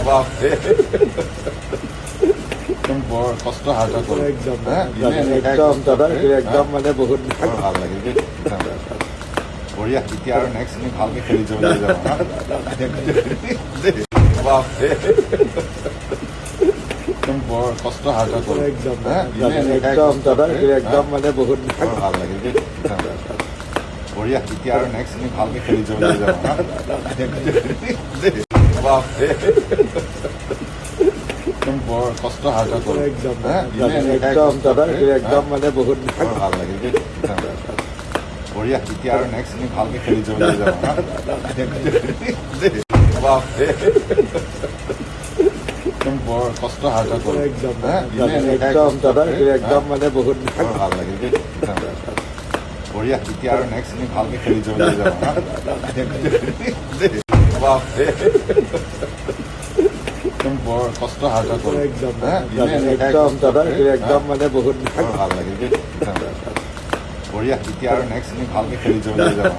বাপৰে একদম বৰ কষ্ট হাৰ্টা কৰে একদম একদম দাদা একদম মানে বহুত বৰ ভাল লাগিল দেই বঢ়িয়া এতিয়া আৰু নেক্সট আমি ভালকে খেলি যাবলৈ যাম বাপৰে একদম বৰ কষ্ট হাৰ্টা কৰে একদম দাদা একদম মানে বহুত বৰ ভাল লাগিল দেই বঢ়িয়া এতিয়া আৰু নেক্সট আমি ভালকে খেলি যাবলৈ যাম বাপৰে একদম বৰ কষ্ট হাৰ্টা কৰে একদম দাদা একদম মানে বহুত বৰ ভাল লাগিল দেই বঢ়িয়া এতিয়া আৰু নেক্সট আমি ভালকে খেলি যাবলৈ যাম বাপৰে একদম বৰ কষ্ট হাৰ্টা কৰে একদম দাদা একদম মানে বহুত বৰ ভাল লাগিল দেই বঢ়িয়া এতিয়া আৰু নেক্সট আমি ভালকে খেলি যাবলৈ যাম বাপৰে একদম বৰ কষ্ট হাৰ্টা কৰে একদম দাদা একদম মানে বহুত বৰ ভাল লাগিল দেই বঢ়িয়া এতিয়া আৰু নেক্সট আমি ভালকে খেলি যাবলৈ যাম